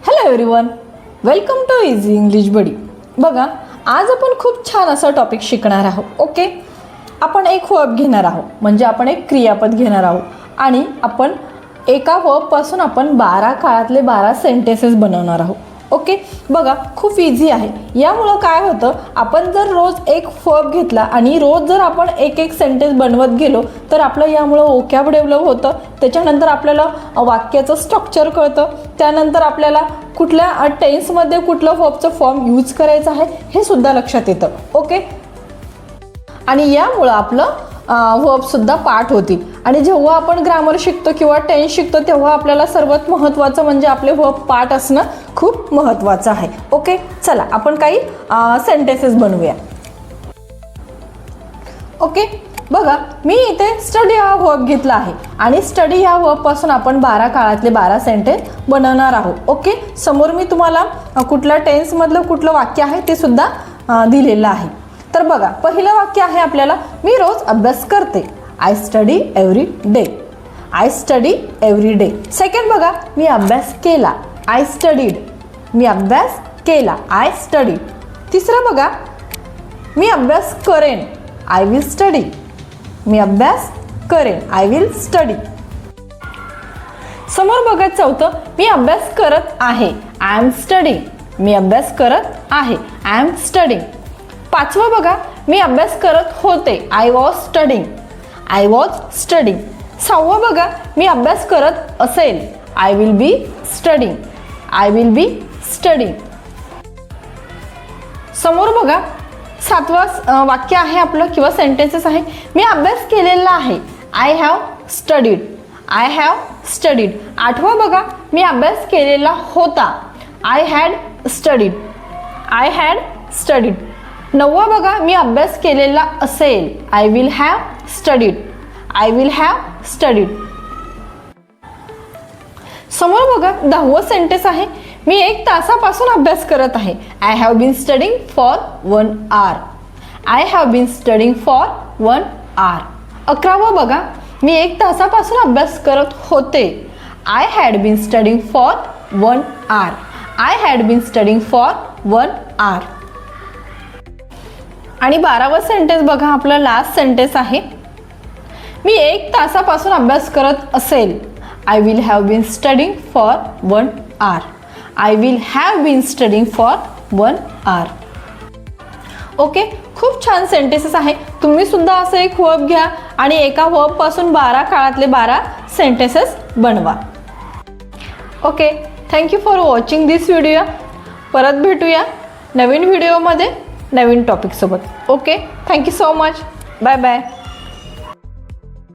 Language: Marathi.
Hello everyone, welcome to easy English buddy. बघा, आज आपण खूप छान असा टॉपिक शिकणार आहोत. ओके, आपण एक वर्ब घेणार आहोत, म्हणजे आपण एक क्रियापद घेणार आहोत आणि आपण एका वर्बपासून आपण 12 काळातले 12 सेंटेन्सेस बनवणार आहोत. ओके, बघा खूप इझी आहे. यामुळं काय होतं, आपण जर रोज एक वर्ब घेतला आणि रोज जर आपण एक एक सेंटेन्स बनवत गेलो तर आपलं यामुळं वोकॅब डेव्हलप होतं. त्याच्यानंतर आपल्याला वाक्याचं स्ट्रक्चर कळतं. त्यानंतर आपल्याला कुठल्या टेन्समध्ये कुठलं वर्बचं फॉर्म यूज करायचं आहे हे सुद्धा लक्षात येतं. ओके, आणि यामुळं आपलं वर्बसुद्धा पाठ होतील. आणि जेव्हा आपण ग्रामर शिकतो किंवा टेन्स शिकतो तेव्हा आपल्याला सर्वात महत्त्वाचं म्हणजे आपले वर्ब पाठ असणं खूप महत्त्वाचं आहे. ओके, चला आपण काही सेंटेन्सेस बनवूया. ओके, बघा मी इथे स्टडी हा वर्ब घेतला आहे आणि स्टडी ह्या वर्बपासून आपण 12 काळातले 12 सेंटेन्स बनवणार आहोत. ओके, समोर मी तुम्हाला कुठल्या टेन्समधलं कुठलं वाक्य आहे ते सुद्धा दिलेलं आहे. तर बघा, पहिलं वाक्य आहे आपल्याला, मी रोज अभ्यास करते. I study every day. I study every day. Second बघा, मी अभ्यास केला. I studied. मी अभ्यास केला. I studied. तिसरं बघा, मी अभ्यास करेन. I will study. मी अभ्यास करेन. I will study. समोर बघा चौथं, मी अभ्यास करत आहे. I am studying. मी अभ्यास करत आहे. I am studying. पाचवं बघा, मी अभ्यास करत होते. I was studying. I was studying. सहावं बघा, मी अभ्यास करत असेल. I will be studying. I will be studying. समोर बघा सातवं वाक्य आहे आपलं किंवा सेंटेन्सेस आहे, मी अभ्यास केलेला आहे. I have studied. I have studied. आठवं बघा, मी अभ्यास केलेला होता. I had studied. I had studied. नववं बघा, मी अभ्यास केलेला असेल. I will have studied. I will have studied. समोर बघा 10वं सेंटेन्स आहे, मी 1 तासापासून अभ्यास करत आहे. I have been studying for 1 hour. I have been studying for 1 hour. 11वं बघा, मी 1 तासापासून अभ्यास करत होते. I had been studying for 1 hour. I had been studying for 1 hour. आणि 12वं सेंटेन्स बघा, आपलं लास्ट सेंटेन्स आहे, मी 1 तासापासून अभ्यास करत असेल. I will have been studying for 1 hour. I will have been studying for 1 hour. Okay, खूप छान सेंटेन्सेस आहे. तुम्ही सुद्धा असं एक वर्ब घ्या आणि एका वर्बपासून 12 काळातले 12 सेंटेन्सेस बनवा. Okay, thank you for watching this video. परत भेटूया नवीन व्हिडिओमध्ये नवीन टॉपिकसोबत. Okay, thank you so much. Bye bye.